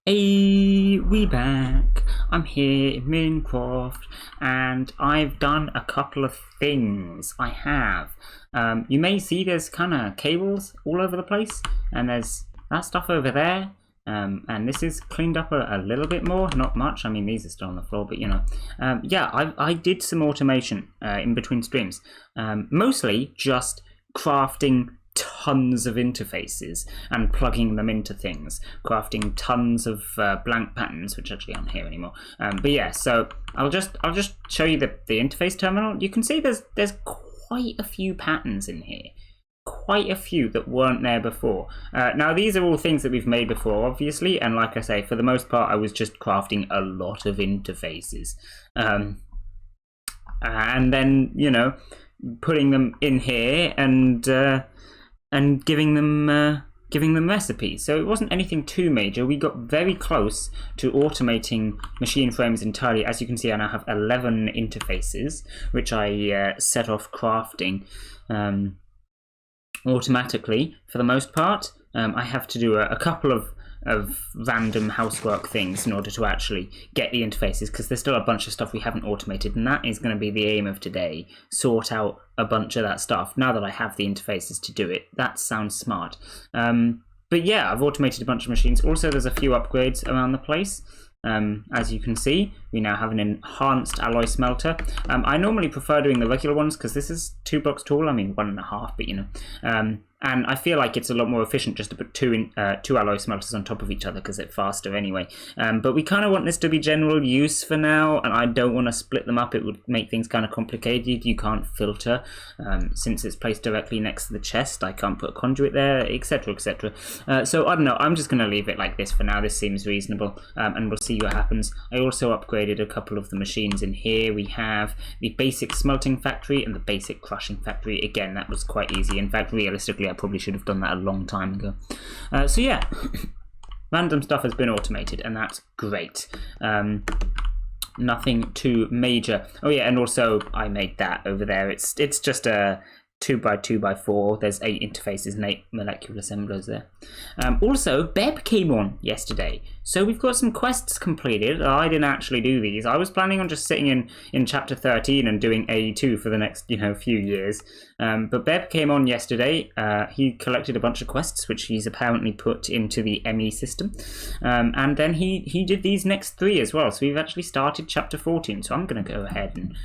Hey, we back. I'm here in Minecraft and I've done a couple of things. I have. You may see there's kind of cables all over the place and there's that stuff over there. And this is cleaned up a little bit more, not much. I mean, these are still on the floor, but you know. Yeah, I did some automation in between streams. Mostly just crafting tons of interfaces and plugging them into things, crafting tons of blank patterns, which actually aren't here anymore. But yeah, so I'll just show you the interface terminal. You can see there's quite a few patterns in here, quite a few that weren't there before. Now these are all things that we've made before, obviously, and like I say, for the most part, I was just crafting a lot of interfaces, and then putting them in here and giving them recipes. So it wasn't anything too major. We got very close to automating machine frames entirely. As you can see, I now have 11 interfaces, which I set off crafting automatically for the most part. I have to do a couple of random housework things in order to actually get the interfaces, because there's still a bunch of stuff we haven't automated, and that is going to be the aim of today. Sort out a bunch of that stuff now that I have the interfaces to do it. That sounds smart. But yeah, I've automated a bunch of machines. Also, there's a few upgrades around the place. As you can see, we now have an enhanced alloy smelter. I normally prefer doing the regular ones because this is 2 blocks tall. I mean 1.5, but you know. And I feel like it's a lot more efficient just to put two alloy smelters on top of each other because it's faster anyway. But we kind of want this to be general use for now, and I don't want to split them up. It would make things kind of complicated. You can't filter since it's placed directly next to the chest. I can't put a conduit there, etc, etc. So I don't know, I'm just going to leave it like this for now. This seems reasonable, and we'll see what happens. I also upgraded a couple of the machines in here. We have the basic smelting factory and the basic crushing factory. Again, that was quite easy. In fact, realistically, I probably should have done that a long time ago. So yeah, random stuff has been automated, and that's great. Nothing too major. Oh yeah, and also I made that over there. It's just a 2x2x4. There's 8 interfaces and 8 molecular assemblers there. Also, Beb came on yesterday, so we've got some quests completed. I didn't actually do these. I was planning on just sitting in chapter 13 and doing A2 for the next few years. But Beb came on yesterday. He collected a bunch of quests, which he's apparently put into the ME system, and then he did these next 3 as well. So we've actually started chapter 14. So I'm going to go ahead and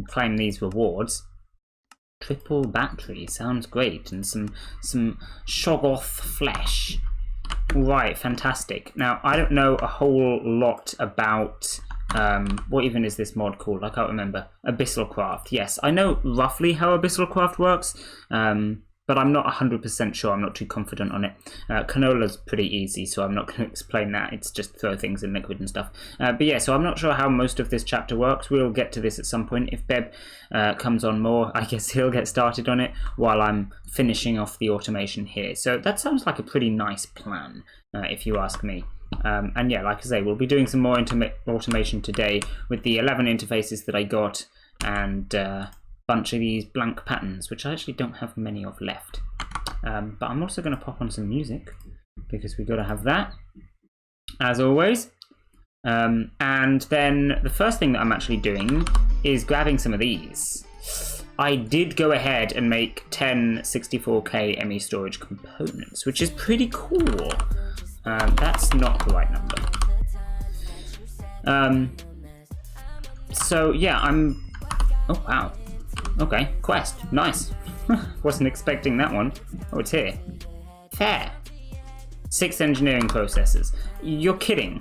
claim these rewards. Triple battery sounds great, and some Shoggoth flesh. Right, fantastic. Now I don't know a whole lot about what even is this mod called? I can't remember. Abyssal Craft. Yes, I know roughly how Abyssal Craft works, but I'm not 100% sure. I'm not too confident on it. Canola's pretty easy, so I'm not going to explain that. It's just throw things in liquid and stuff. But yeah, so I'm not sure how most of this chapter works. We'll get to this at some point. If Beb comes on more, I guess he'll get started on it while I'm finishing off the automation here. So that sounds like a pretty nice plan, if you ask me. And yeah, like I say, we'll be doing some more automation today with the 11 interfaces that I got, and bunch of these blank patterns, which I actually don't have many of left. But I'm also going to pop on some music because we've got to have that, as always. And then the first thing that I'm actually doing is grabbing some of these. I did go ahead and make 10 64K ME storage components, which is pretty cool. That's not the right number. So yeah, oh wow. Okay, quest. Nice. Wasn't expecting that one. Oh, it's here. Fair. 6 engineering processes. You're kidding.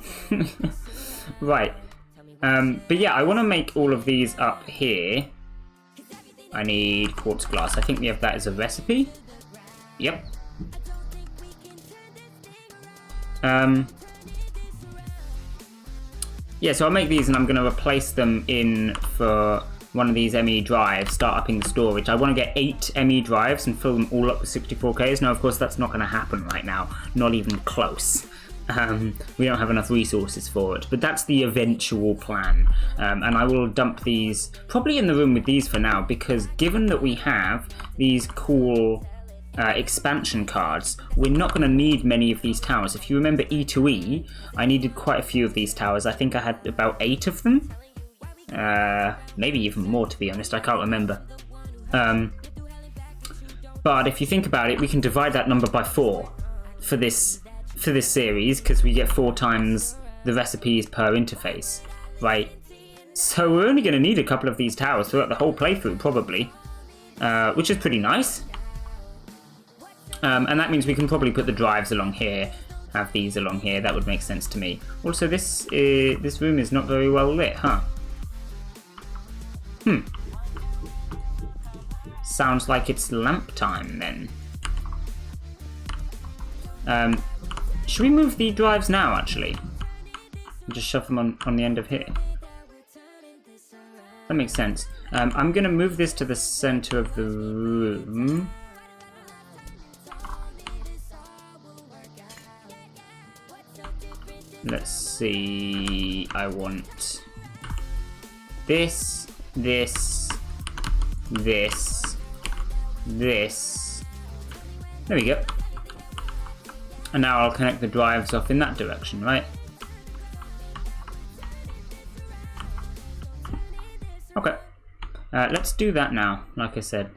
Right. But yeah, I want to make all of these up here. I need quartz glass. I think we have that as a recipe. Yep. Yeah, so I'll make these and I'm going to replace them in for one of these ME drives, start upping the storage. I want to get 8 ME drives and fill them all up with 64Ks. Now, of course, that's not going to happen right now. Not even close. We don't have enough resources for it, but that's the eventual plan. And I will dump these probably in the room with these for now, because given that we have these cool expansion cards, we're not going to need many of these towers. If you remember E2E, I needed quite a few of these towers. I think I had about 8 of them. Maybe even more, to be honest. I can't remember. But if you think about it, we can divide that number by 4 for this series, because we get 4 times the recipes per interface, right? So we're only going to need a couple of these towers throughout the whole playthrough, probably, which is pretty nice. And that means we can probably put the drives along here, have these along here. That would make sense to me. Also, this room is not very well lit, huh? Sounds like it's lamp time, then. Should we move the drives now, actually? And just shove them on the end of here. That makes sense. I'm going to move this to the center of the room. Let's see. I want this, this, this, this. There we go. And now I'll connect the drives off in that direction, right? Okay. Let's do that now, like I said.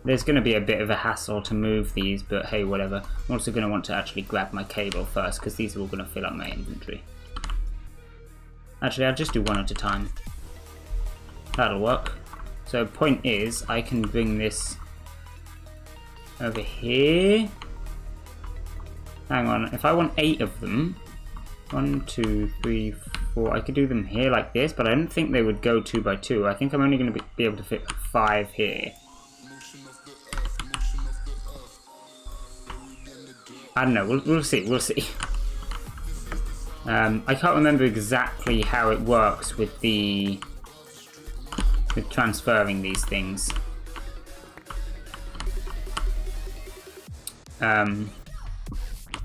There's going to be a bit of a hassle to move these, but hey, whatever. I'm also going to want to actually grab my cable first, because these are all going to fill up my inventory. Actually, I'll just do one at a time. That'll work. So, point is, I can bring this over here. Hang on, if I want 8 of them, 1, 2, 3, 4, I could do them here like this, but I don't think they would go 2 by 2. I think I'm only going to be able to fit 5 here. I don't know, we'll see. I can't remember exactly how it works with transferring these things.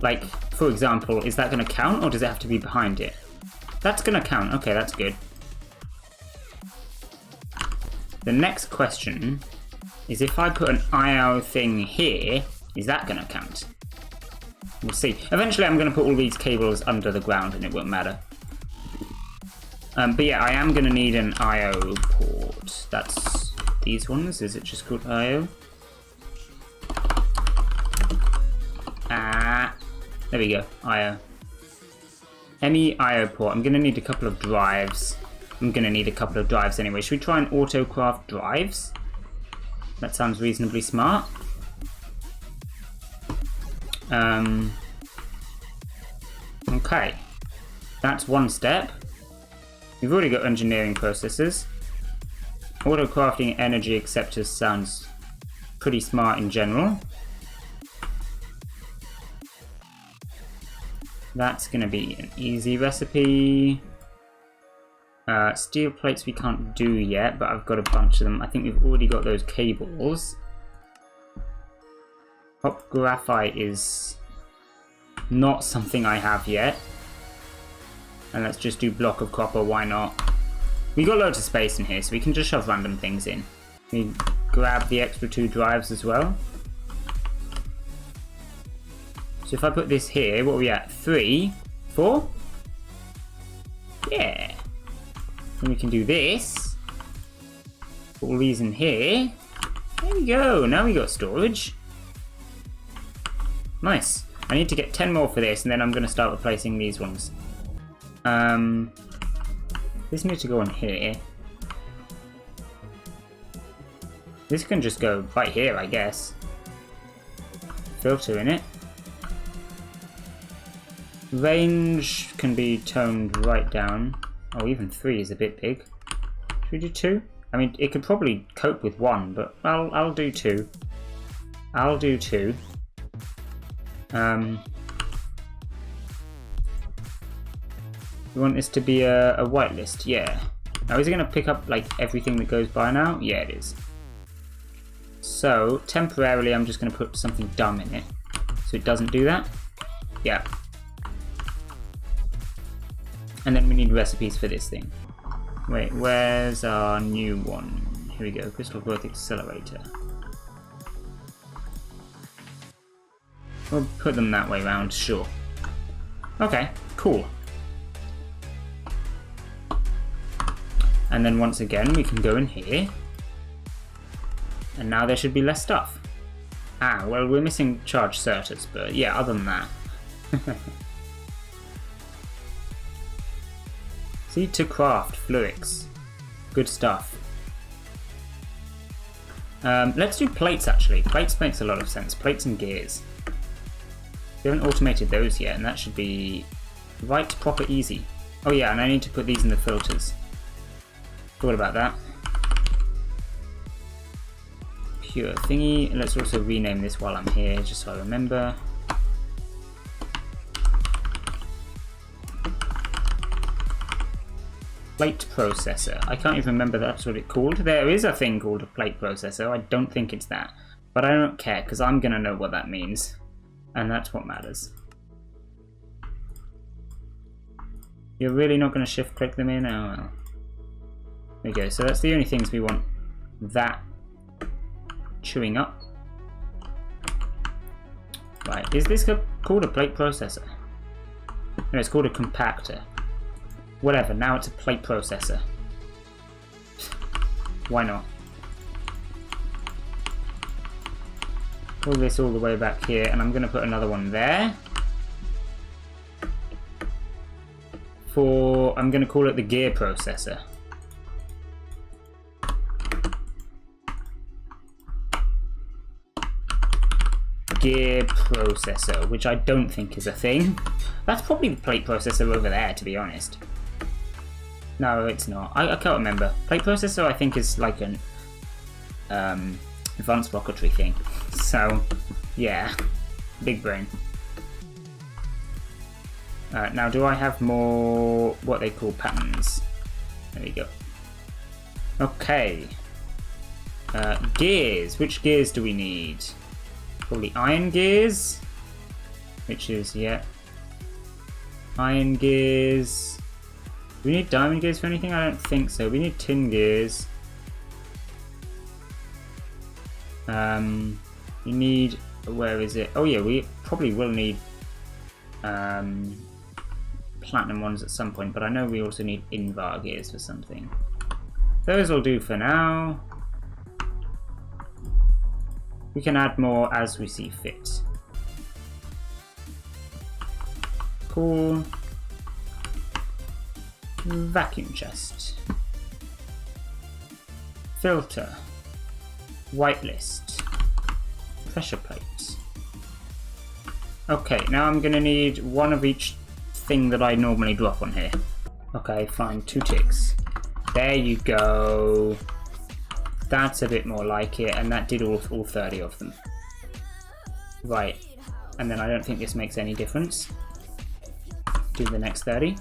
Like, for example, is that going to count, or does it have to be behind it? That's going to count. Okay, that's good. The next question is, if I put an IO thing here, is that going to count? We'll see. Eventually I'm going to put all these cables under the ground and it won't matter. But yeah, I am going to need an IO port. That's these ones. Is it just called IO? There we go. IO. ME IO port. I'm going to need a couple of drives. I'm going to need a couple of drives anyway. Should we try and auto-craft drives? That sounds reasonably smart. Okay, that's one step. We've already got engineering processes. Auto-crafting energy acceptors sounds pretty smart in general. That's going to be an easy recipe. Steel plates we can't do yet, but I've got a bunch of them. I think we've already got those cables. Pop graphite is not something I have yet. And let's just do block of copper, why not? We got loads of space in here, so we can just shove random things in. We grab the extra 2 drives as well. So if I put this here, what are we at? 3? 4? Yeah. Then we can do this. Put all these in here. There we go, now we got storage. Nice. I need to get 10 more for this, and then I'm going to start replacing these ones. This needs to go on here. This can just go right here, I guess. Filter in it. Range can be toned right down. Oh, even 3 is a bit big. Should we do 2? I mean, it could probably cope with 1, but I'll do 2. I'll do 2. We want this to be a whitelist, yeah. Now, is it going to pick up like everything that goes by now? Yeah, it is. So, temporarily, I'm just going to put something dumb in it, so it doesn't do that. Yeah. And then we need recipes for this thing. Wait, where's our new one? Here we go, crystal growth accelerator. We'll put them that way round, sure. Okay, cool. And then once again, we can go in here. And now there should be less stuff. Ah, well, we're missing charged certus, but yeah, other than that. Seed to craft, fluix. Good stuff. Let's do plates, actually. Plates makes a lot of sense. Plates and gears. We haven't automated those yet, and that should be right, proper, easy. Oh yeah, and I need to put these in the filters. Forgot about that. Pure thingy. Let's also rename this while I'm here, just so I remember. Plate processor. I can't even remember that's what it's called. There is a thing called a plate processor. I don't think it's that. But I don't care, because I'm going to know what that means. And that's what matters. You're really not going to shift click them in? Oh well. There we go. So that's the only things we want that chewing up. Right. Is this called a plate processor? No, it's called a compactor. Whatever, now it's a plate processor. Why not? Pull this all the way back here, and I'm going to put another one there. I'm going to call it the gear processor. Gear processor, which I don't think is a thing. That's probably the plate processor over there, to be honest. No, it's not. I can't remember. Plate processor, I think, is like an advanced rocketry thing. So, yeah. Big brain. Now, do I have more what they call patterns? There we go. Okay. Gears. Which gears do we need? Probably iron gears. Which is, yeah. Iron gears. Do we need diamond gears for anything? I don't think so. We need tin gears. We need... Where is it? Oh yeah, we probably will need platinum ones at some point, but I know we also need invar gears for something. Those will do for now. We can add more as we see fit. Cool. Vacuum chest. Filter. Whitelist. Pressure plates. Okay, now I'm going to need one of each thing that I normally drop on here. Okay, fine, 2 ticks. There you go. That's a bit more like it, and that did all 30 of them. Right, and then I don't think this makes any difference. Do the next 30.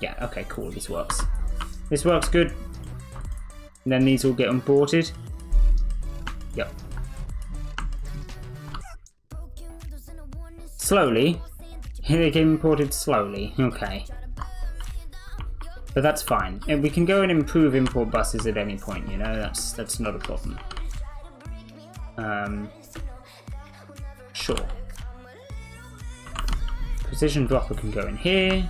Yeah, okay, cool, this works. This works good. And then these all get imported. Yep. Slowly. They get imported slowly. Okay. But that's fine. And we can go and improve import buses at any point, you know, that's not a problem. Sure. Precision dropper can go in here.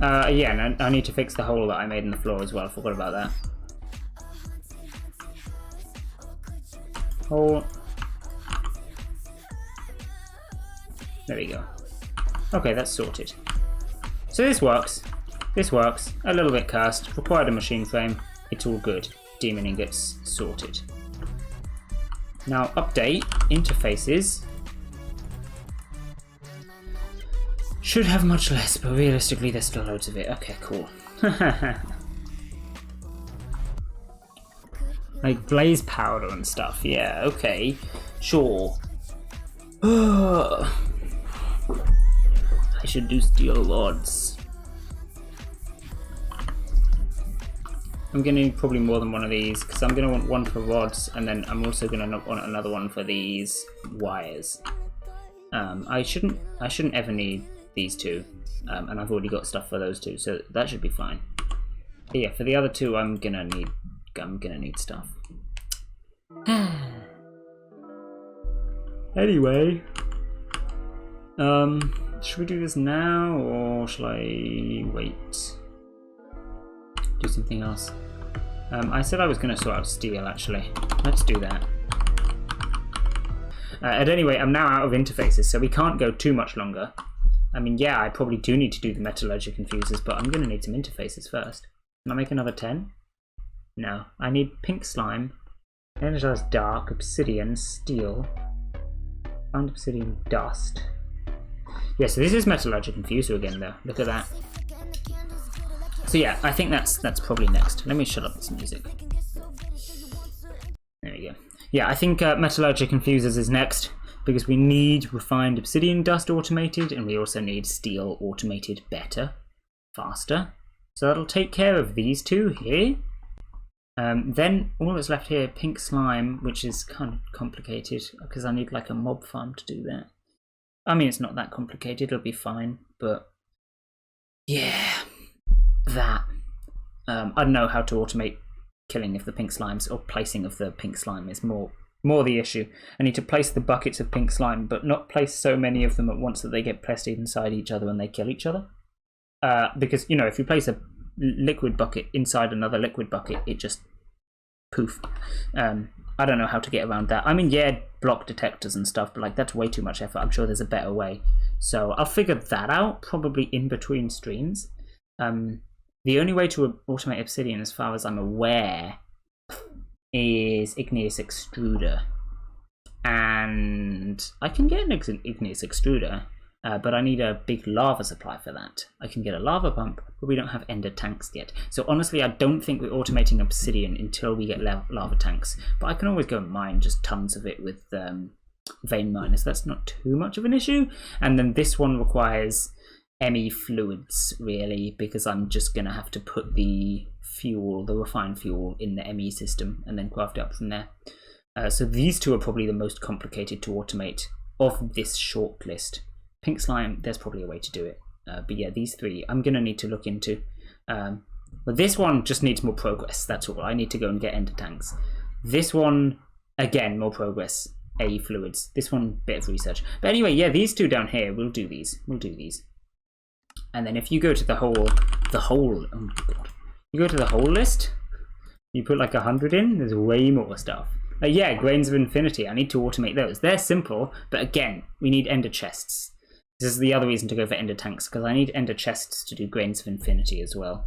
Yeah, and I need to fix the hole that I made in the floor as well. I forgot about that. Hole. There we go. Okay, that's sorted. So this works. This works. A little bit cursed. Required a machine frame. It's all good. Demon ingots sorted. Now update interfaces. Should have much less, but realistically there's still loads of it. Okay, cool. Like blaze powder and stuff. Yeah, okay. Sure. I should do steel rods. I'm going to need probably more than one of these, because I'm going to want one for rods, and then I'm also going to want another one for these wires. I shouldn't ever need these two, and I've already got stuff for those two, so that should be fine. Yeah, for the other two, I'm gonna need stuff. Anyway, should we do this now, or shall I wait? Do something else. I said I was going to sort out steel, actually. Let's do that. At any rate, I'm now out of interfaces, so we can't go too much longer. I mean, yeah, I probably do need to do the metallurgic infusers, but I'm going to need some interfaces first. Can I make another 10? No. I need pink slime, energized dark, obsidian, steel, and obsidian dust. Yeah, so this is metallurgic infuser again, though. Look at that. So yeah, I think that's probably next. Let me shut up this music. There we go. Yeah, I think metallurgic infusers is next because we need refined obsidian dust automated, and we also need steel automated better, faster. So that'll take care of these two here. Then all that's left here, pink slime, which is kind of complicated because I need like a mob farm to do that. I mean, it's not that complicated, it'll be fine, but yeah. That I don't know how to automate killing of the pink slimes, or placing of the pink slime is more the issue. I need to place the buckets of pink slime, but not place so many of them at once that they get pressed inside each other and they kill each other. Because, you know, if you place a liquid bucket inside another liquid bucket, it just poof. I don't know how to get around that. I mean, yeah, block detectors and stuff, but like that's way too much effort. I'm sure there's a better way. So I'll figure that out probably in between streams. The only way to automate obsidian, as far as I'm aware, is igneous extruder. And I can get an igneous extruder, but I need a big lava supply for that. I can get a lava pump, but we don't have ender tanks yet. So honestly, I don't think we're automating obsidian until we get lava tanks. But I can always go and mine just tons of it with vein miners. That's not too much of an issue. And then this one requires ME fluids, really, because I'm just going to have to put the fuel, the refined fuel, in the ME system and then craft it up from there. So these two are probably the most complicated to automate of this short list. Pink slime, there's probably a way to do it. But yeah, these three I'm going to need to look into. But this one just needs more progress, that's all. I need to go and get ender tanks. This one, again, more progress. AE fluids. This one, bit of research. But anyway, yeah, these two down here, we'll do these. And then if you go to the whole, oh my god, you go to the whole list, you put like 100 in, there's way more stuff. Yeah, grains of infinity, I need to automate those. They're simple, but again, we need ender chests. This is the other reason to go for ender tanks, because I need ender chests to do grains of infinity as well.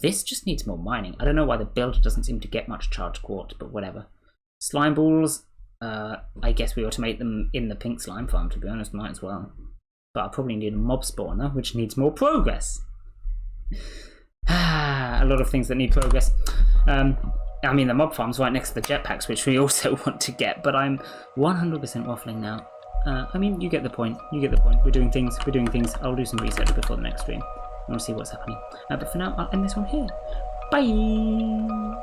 This just needs more mining. I don't know why the builder doesn't seem to get much charged quartz, but whatever. Slime balls, I guess we automate them in the pink slime farm, to be honest, might as well. But I probably need a mob spawner, which needs more progress. A lot of things that need progress. I mean, the mob farm's right next to the jetpacks, which we also want to get, but I'm 100% waffling now. I mean, you get the point. We're doing things. I'll do some research before the next stream. I want to see what's happening. But for now, I'll end this one here. Bye!